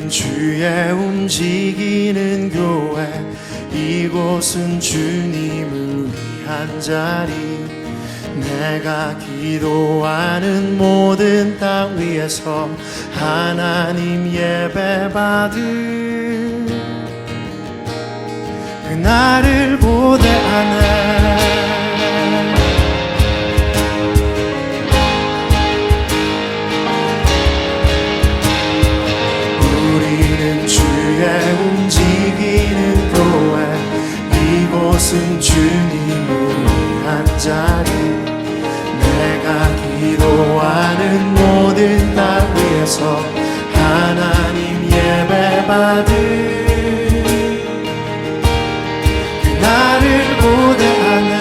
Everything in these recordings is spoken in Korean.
주의 움직이는 교회, 이곳은 주님을 위한 자리. 내가 기도하는 모든 땅 위에서 하나님 예배 받을 그날을 고대하네. 주의 움직이는 교회, 이곳은 주님을 위한 자리. 내가 기도하는 모든 땅 위에서 하나님 예배 받을 그날을 고대하네.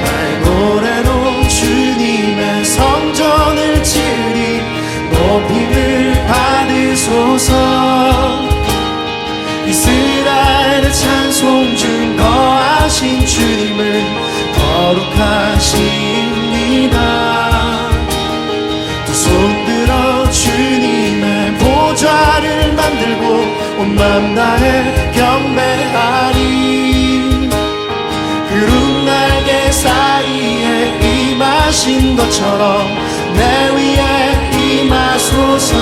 나의 노래로 주님의 성전을 지으리. 높임을 받으소서. 이스라엘의 찬송 중 거하신 주님을 거룩하십니다. 두 손 들어 주님의 보좌를 만들고 온 맘 다해 경배하리. 구름 날개 사이에 임하신 것처럼 내 위에 임하소서.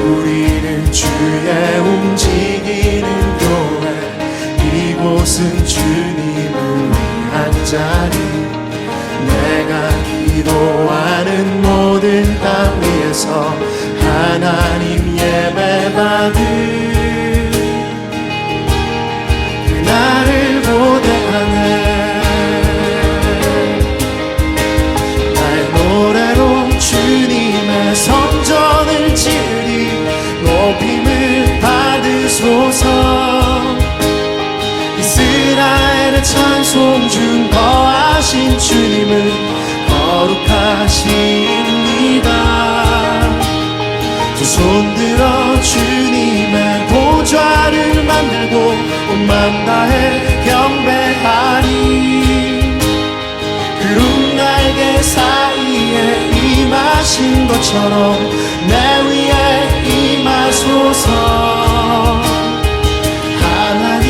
우리는 주의 움직이는 교회, 이곳은 주님을 위한 자리. 내가 기도하는 모든 땅 위에서 하나님 예배 받을 그날을 고대하네. 노래로 주님의 성전을 지으리. 높임을 받으소서. 이스라엘의 찬송 중 거하신 주님을 거룩하십니다. 두 손 들어 주님의 보좌를 만들고 온 맘 다해 경배하리. 구름 날개 사이에 임하신 것처럼 내 위에 임하소서. 하나님,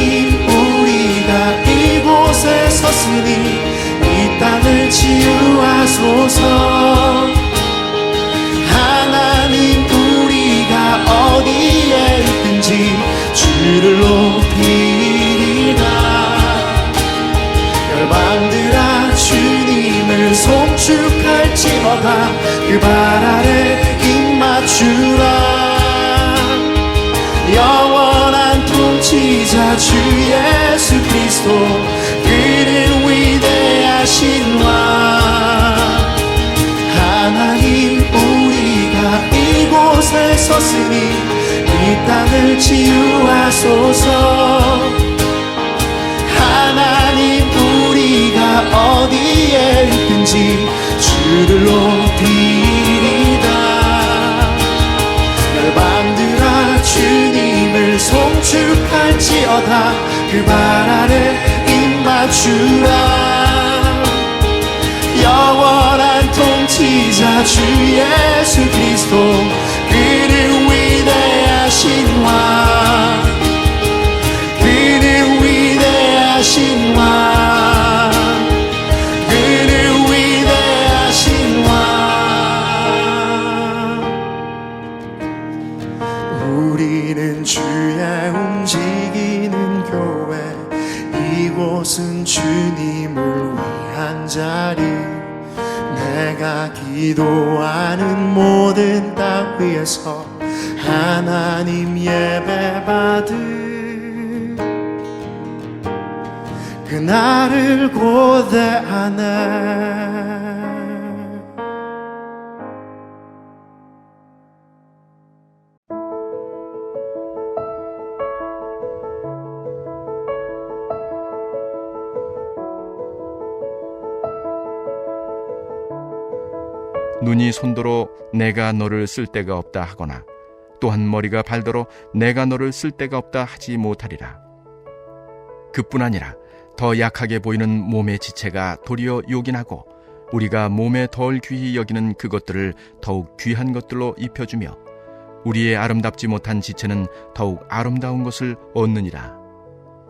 우리가 이곳에 섰으니 이 땅을 치유하소서. 하나님, 우리가 어디에 있든지 주를 높이리라. 열방들아 주님을 송축할지어다. 그 발 아래 입맞추라. 영원한 통치자 주 예수 그리스도, 그는 위대하신 왕. 하나님, 우리가 이곳에 섰으니 이 땅을 치유하소서. 하나님, 우리가 어디에 있든지 주를 높이리다. 열방들아 주님을 송축할지어다. 그 발 아래 입맞추라. 영원한 통치자 주 예수 그리스도, 그는 위대하신 왕. 그는 위대하신 왕. 그는 위대하신 왕. 우리는 주의 움직이는 교회, 이곳은 주님을 위한 자리. 내가 기도하는 모든 땅 위에서 하나님 예배 받을 그날을 고대하네. 눈이 손도로 내가 너를 쓸 데가 없다 하거나 또한 머리가 발도로 내가 너를 쓸 데가 없다 하지 못하리라. 그뿐 아니라 더 약하게 보이는 몸의 지체가 도리어 요긴하고 우리가 몸에 덜 귀히 여기는 그것들을 더욱 귀한 것들로 입혀주며 우리의 아름답지 못한 지체는 더욱 아름다운 것을 얻느니라.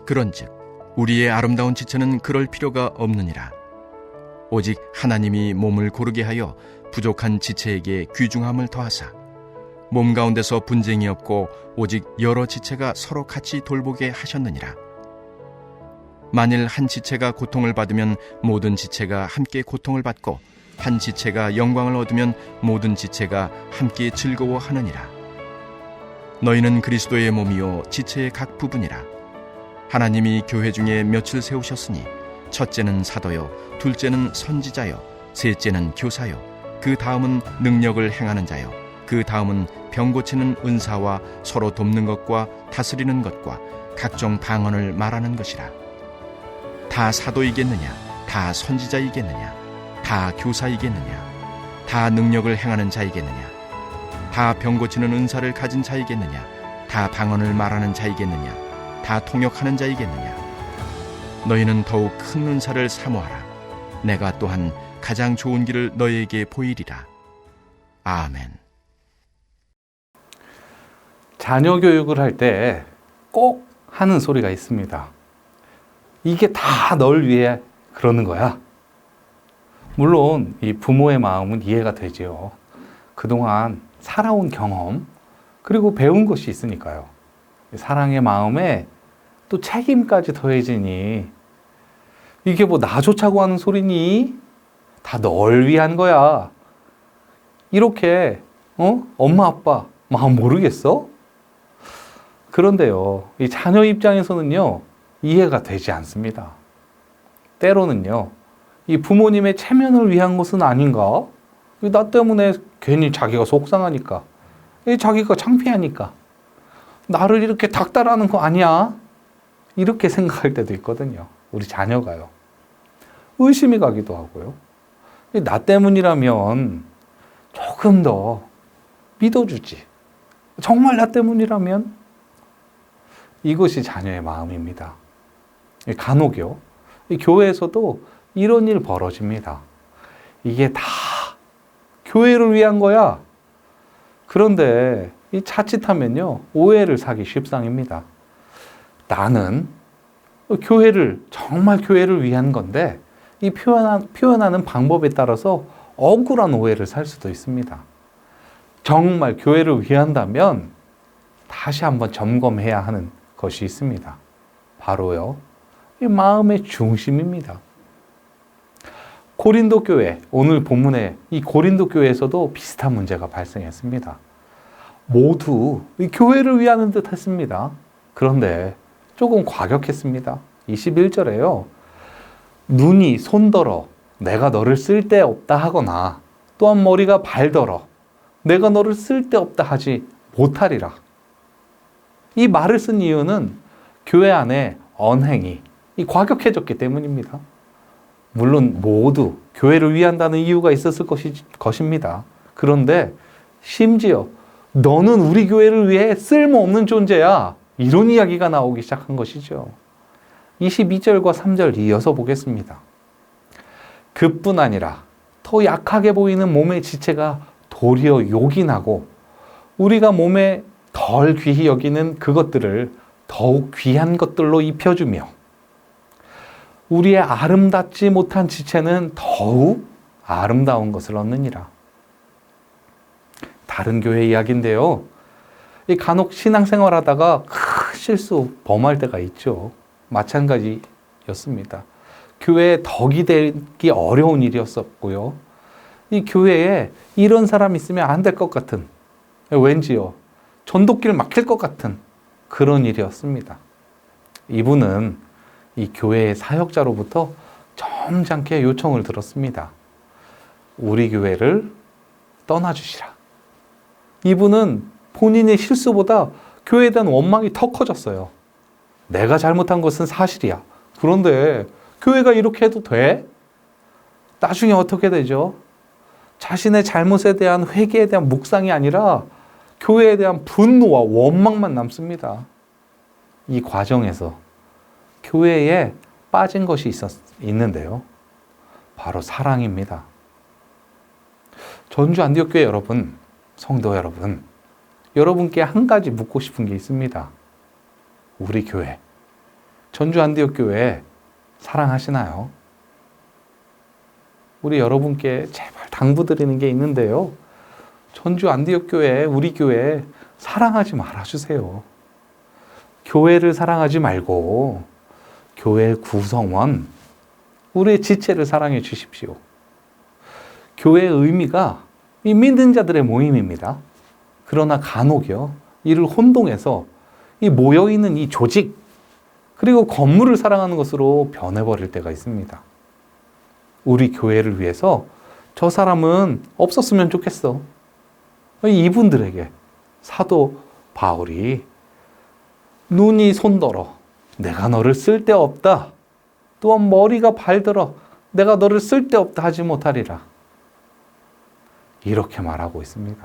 그런즉 우리의 아름다운 지체는 그럴 필요가 없느니라. 오직 하나님이 몸을 고르게 하여 부족한 지체에게 귀중함을 더하사 몸 가운데서 분쟁이 없고 오직 여러 지체가 서로 같이 돌보게 하셨느니라. 만일 한 지체가 고통을 받으면 모든 지체가 함께 고통을 받고 한 지체가 영광을 얻으면 모든 지체가 함께 즐거워하느니라. 너희는 그리스도의 몸이요 지체의 각 부분이라. 하나님이 교회 중에 몇을 세우셨으니 첫째는 사도요, 둘째는 선지자요, 셋째는 교사요, 그 다음은 능력을 행하는 자요, 그 다음은 병 고치는 은사와 서로 돕는 것과 다스리는 것과 각종 방언을 말하는 것이라. 다 사도이겠느냐? 다 선지자이겠느냐? 다 교사이겠느냐? 다 능력을 행하는 자이겠느냐? 다 병 고치는 은사를 가진 자이겠느냐? 다 방언을 말하는 자이겠느냐? 다 통역하는 자이겠느냐? 너희는 더욱 큰 은사를 사모하라. 내가 또한 가장 좋은 길을 너희에게 보이리라. 아멘. 자녀 교육을 할 때 꼭 하는 소리가 있습니다. 이게 다 널 위해 그러는 거야. 물론 이 부모의 마음은 이해가 되지요. 그동안 살아온 경험 그리고 배운 것이 있으니까요. 사랑의 마음에 또 책임까지 더해지니 이게 뭐 나 좋자고 하는 소리니? 다 널 위한 거야. 이렇게 엄마 아빠 마음 모르겠어? 그런데요, 이 자녀 입장에서는요, 이해가 되지 않습니다. 때로는요, 이 부모님의 체면을 위한 것은 아닌가? 나 때문에 괜히 자기가 속상하니까, 자기가 창피하니까, 나를 이렇게 닥달하는 거 아니야? 이렇게 생각할 때도 있거든요. 우리 자녀가요. 의심이 가기도 하고요. 나 때문이라면 조금 더 믿어주지. 정말 나 때문이라면 이것이 자녀의 마음입니다. 간혹요. 교회에서도 이런 일 벌어집니다. 이게 다 교회를 위한 거야. 그런데 이 자칫하면요, 오해를 사기 십상입니다. 나는 교회를, 정말 교회를 위한 건데, 이 표현하는 방법에 따라서 억울한 오해를 살 수도 있습니다. 정말 교회를 위한다면 다시 한번 점검해야 하는 것이 있습니다. 바로요, 이 마음의 중심입니다. 고린도 교회, 오늘 본문에 이 고린도 교회에서도 비슷한 문제가 발생했습니다. 모두 이 교회를 위하는 듯 했습니다. 그런데 조금 과격했습니다. 21절에요. 눈이 손더러 내가 너를 쓸데없다 하거나 또한 머리가 발더러 내가 너를 쓸데없다 하지 못하리라. 이 말을 쓴 이유는 교회 안에 언행이 과격해졌기 때문입니다. 물론 모두 교회를 위한다는 이유가 있었을 것입니다. 그런데 심지어 너는 우리 교회를 위해 쓸모없는 존재야. 이런 이야기가 나오기 시작한 것이죠. 22절과 3절 이어서 보겠습니다. 그뿐 아니라 더 약하게 보이는 몸의 지체가 도리어 욕이 나고 우리가 몸에 덜 귀히 여기는 그것들을 더욱 귀한 것들로 입혀주며 우리의 아름답지 못한 지체는 더욱 아름다운 것을 얻느니라. 다른 교회 이야기인데요. 간혹 신앙생활하다가 큰 실수 범할 때가 있죠. 마찬가지였습니다. 교회에 덕이 되기 어려운 일이었었고요. 이 교회에 이런 사람 있으면 안 될 것 같은, 왠지요, 전도길 막힐 것 같은 그런 일이었습니다. 이분은 이 교회의 사역자로부터 점잖게 요청을 들었습니다. 우리 교회를 떠나주시라. 이분은 본인의 실수보다 교회에 대한 원망이 더 커졌어요. 내가 잘못한 것은 사실이야. 그런데 교회가 이렇게 해도 돼? 나중에 어떻게 되죠? 자신의 잘못에 대한 회개에 대한 묵상이 아니라 교회에 대한 분노와 원망만 남습니다. 이 과정에서 교회에 빠진 것이 있는데요. 바로 사랑입니다. 전주 안디옥교회 여러분, 성도 여러분, 여러분께 한 가지 묻고 싶은 게 있습니다. 우리 교회, 전주 안디옥교회 사랑하시나요? 우리 여러분께 제발 당부드리는 게 있는데요. 전주 안디옥교회, 우리 교회 사랑하지 말아주세요. 교회를 사랑하지 말고 교회 구성원, 우리의 지체를 사랑해 주십시오. 교회의 의미가 이 믿는 자들의 모임입니다. 그러나 간혹요, 이를 혼동해서 이 모여있는 이 조직, 그리고 건물을 사랑하는 것으로 변해버릴 때가 있습니다. 우리 교회를 위해서 저 사람은 없었으면 좋겠어. 이분들에게 사도 바울이 눈이 손더러 내가 너를 쓸데없다. 또한 머리가 발들어 내가 너를 쓸데없다 하지 못하리라. 이렇게 말하고 있습니다.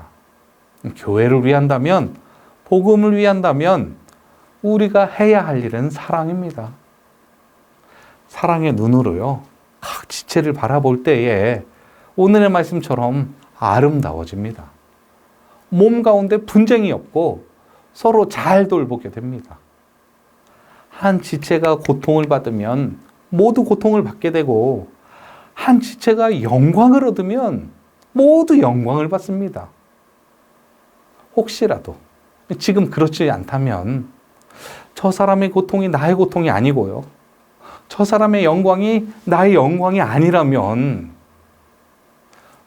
교회를 위한다면, 복음을 위한다면 우리가 해야 할 일은 사랑입니다. 사랑의 눈으로요, 각 지체를 바라볼 때에 오늘의 말씀처럼 아름다워집니다. 몸 가운데 분쟁이 없고 서로 잘 돌보게 됩니다. 한 지체가 고통을 받으면 모두 고통을 받게 되고, 한 지체가 영광을 얻으면 모두 영광을 받습니다. 혹시라도 지금 그렇지 않다면 저 사람의 고통이 나의 고통이 아니고요, 저 사람의 영광이 나의 영광이 아니라면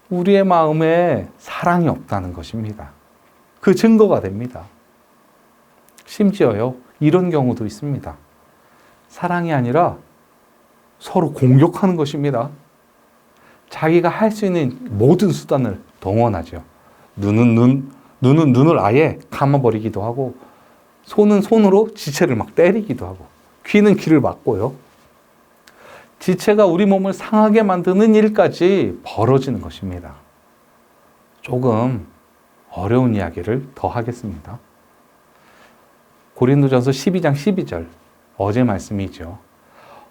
우리의 마음에 사랑이 없다는 것입니다. 그 증거가 됩니다. 심지어요, 이런 경우도 있습니다. 사랑이 아니라 서로 공격하는 것입니다. 자기가 할 수 있는 모든 수단을 동원하죠. 눈은 눈을 아예 감아버리기도 하고, 손은 손으로 지체를 막 때리기도 하고, 귀는 귀를 막고요. 지체가 우리 몸을 상하게 만드는 일까지 벌어지는 것입니다. 조금 어려운 이야기를 더 하겠습니다. 고린도전서 12장 12절, 어제 말씀이죠.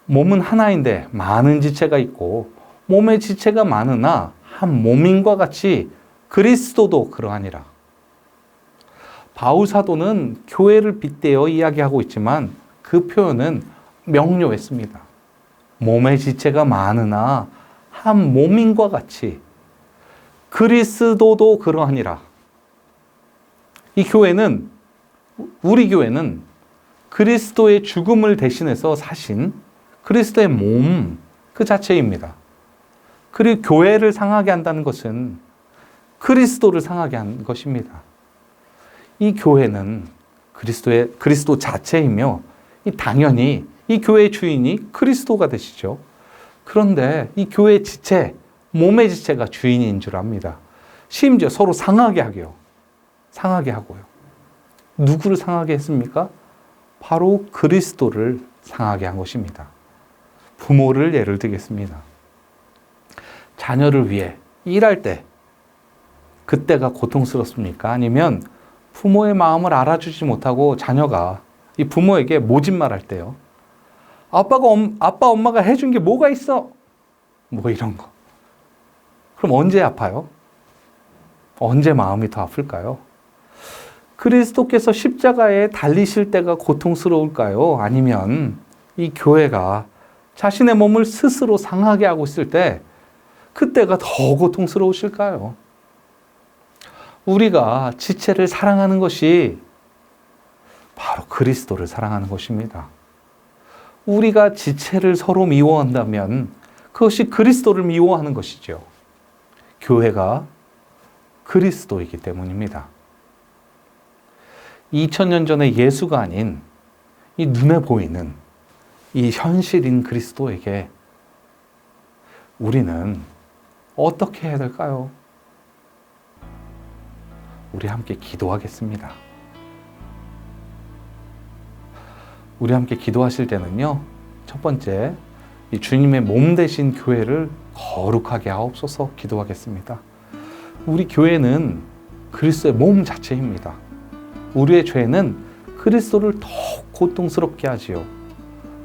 몸은 하나인데 많은 지체가 있고 몸의 지체가 많으나 한 몸인과 같이 그리스도도 그러하니라. 바울 사도는 교회를 빗대어 이야기하고 있지만 그 표현은 명료했습니다. 몸의 지체가 많으나 한 몸인과 같이 그리스도도 그러하니라. 이 교회는, 우리 교회는 그리스도의 죽음을 대신해서 사신 그리스도의 몸 그 자체입니다. 그리고 교회를 상하게 한다는 것은 그리스도를 상하게 한 것입니다. 이 교회는 그리스도 자체이며 당연히 이 교회의 주인이 그리스도가 되시죠. 그런데 이 교회의 지체, 몸의 지체가 주인인 줄 압니다. 심지어 서로 상하게 하고요. 누구를 상하게 했습니까? 바로 그리스도를 상하게 한 것입니다. 부모를 예를 들겠습니다. 자녀를 위해 일할 때 그때가 고통스럽습니까? 아니면 부모의 마음을 알아주지 못하고 자녀가 이 부모에게 모진말할 때요. 아빠 엄마가 해준 게 뭐가 있어? 뭐 이런 거. 그럼 언제 아파요? 언제 마음이 더 아플까요? 그리스도께서 십자가에 달리실 때가 고통스러울까요? 아니면 이 교회가 자신의 몸을 스스로 상하게 하고 있을 때 그때가 더 고통스러우실까요? 우리가 지체를 사랑하는 것이 바로 그리스도를 사랑하는 것입니다. 우리가 지체를 서로 미워한다면 그것이 그리스도를 미워하는 것이죠. 교회가 그리스도이기 때문입니다. 2000년 전에 예수가 아닌 이 눈에 보이는 이 현실인 그리스도에게 우리는 어떻게 해야 될까요? 우리 함께 기도하겠습니다. 우리 함께 기도하실 때는요, 첫 번째, 이 주님의 몸 되신 교회를 거룩하게 하옵소서 기도하겠습니다. 우리 교회는 그리스도의 몸 자체입니다. 우리의 죄는 그리스도를 더욱 고통스럽게 하지요.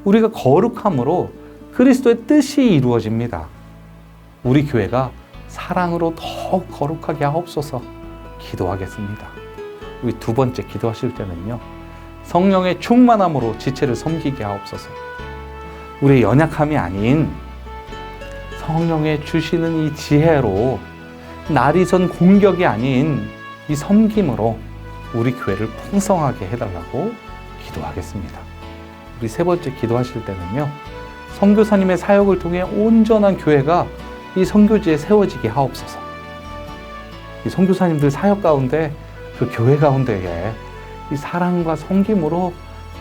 우리가 거룩함으로 그리스도의 뜻이 이루어집니다. 우리 교회가 사랑으로 더욱 거룩하게 하옵소서 기도하겠습니다. 우리 두 번째 기도하실 때는요, 성령의 충만함으로 지체를 섬기게 하옵소서. 우리의 연약함이 아닌 성령의 주시는 이 지혜로, 날이선 공격이 아닌 이 섬김으로 우리 교회를 풍성하게 해달라고 기도하겠습니다. 우리 세 번째 기도하실 때는요, 선교사님의 사역을 통해 온전한 교회가 이 선교지에 세워지게 하옵소서. 이 선교사님들 사역 가운데, 그 교회 가운데에 이 사랑과 섬김으로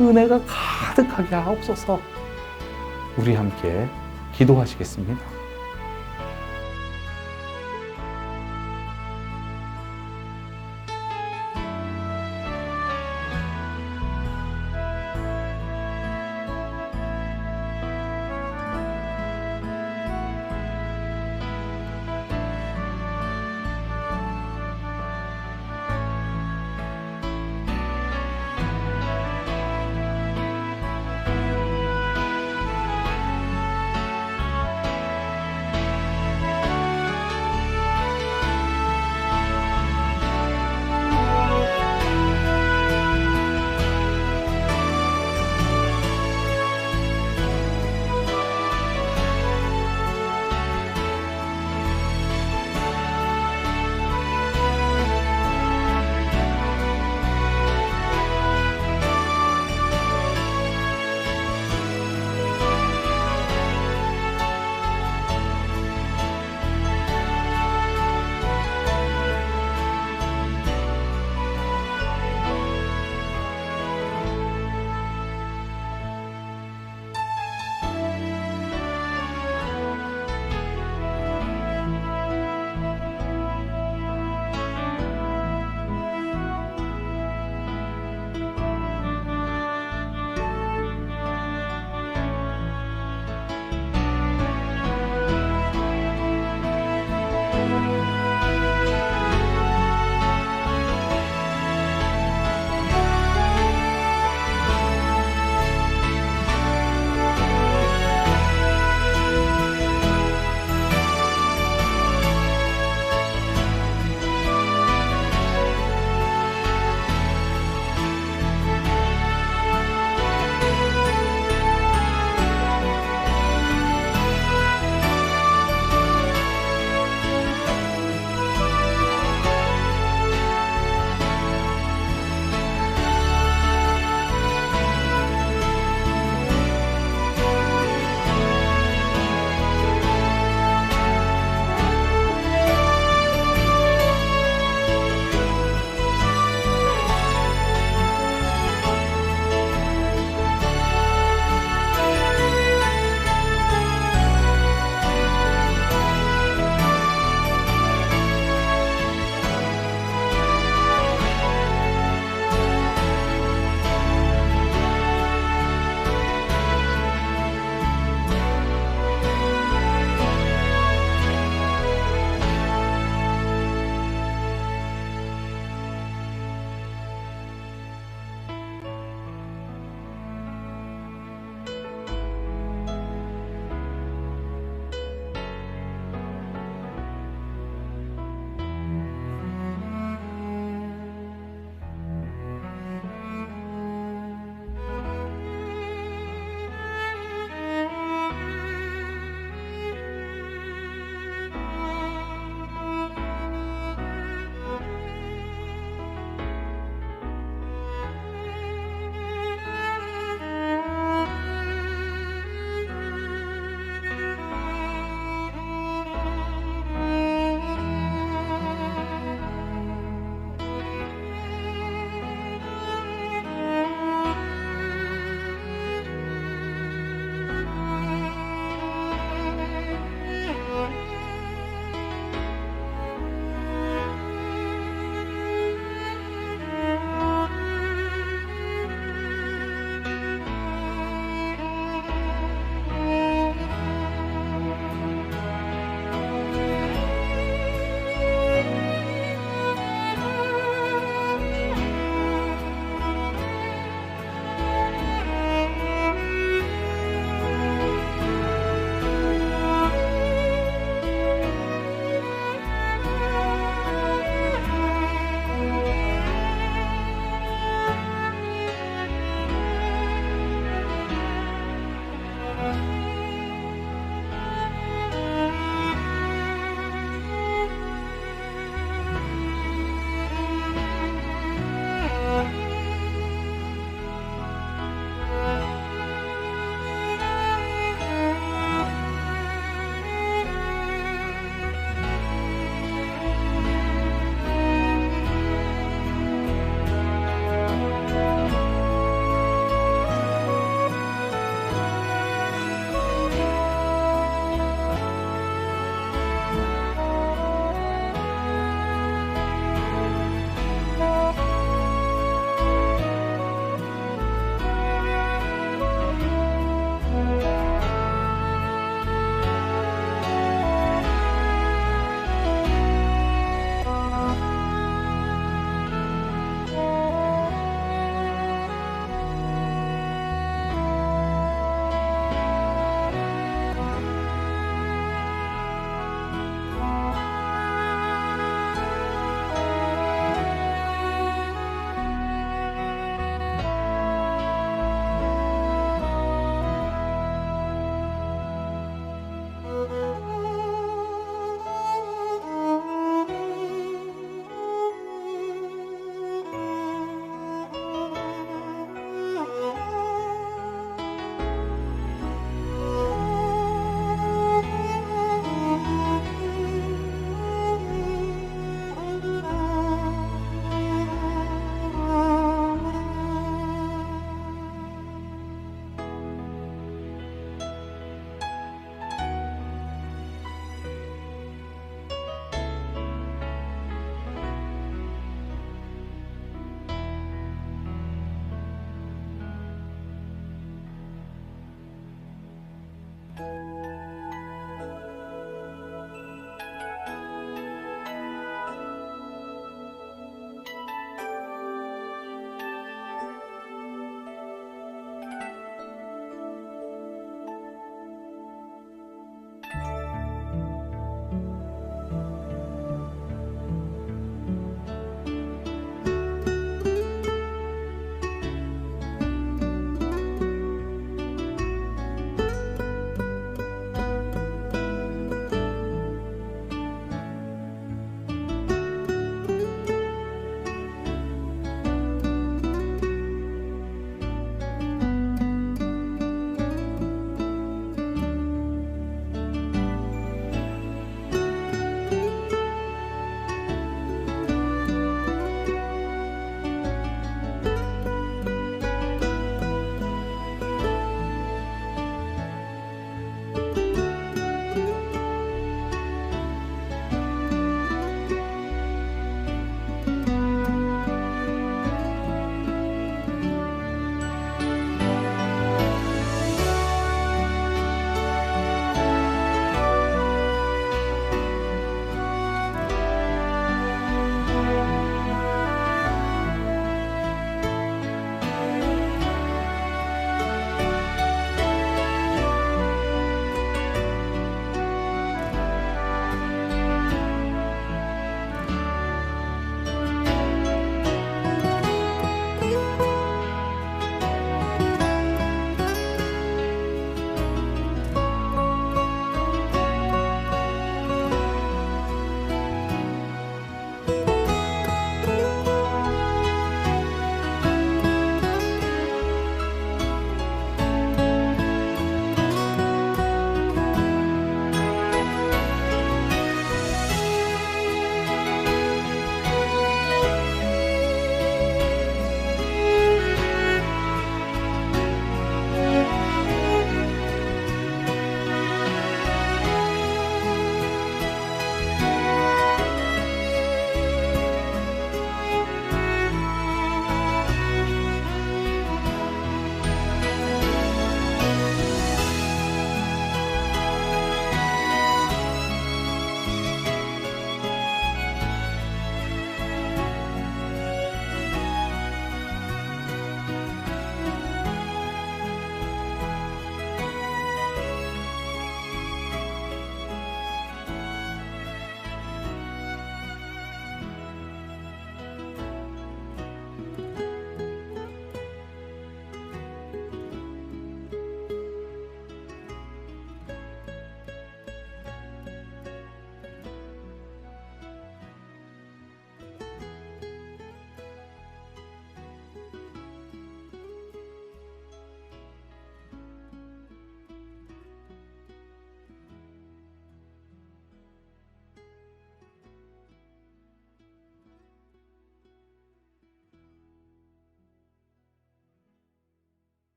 은혜가 가득하게 하옵소서. 우리 함께 기도하시겠습니다.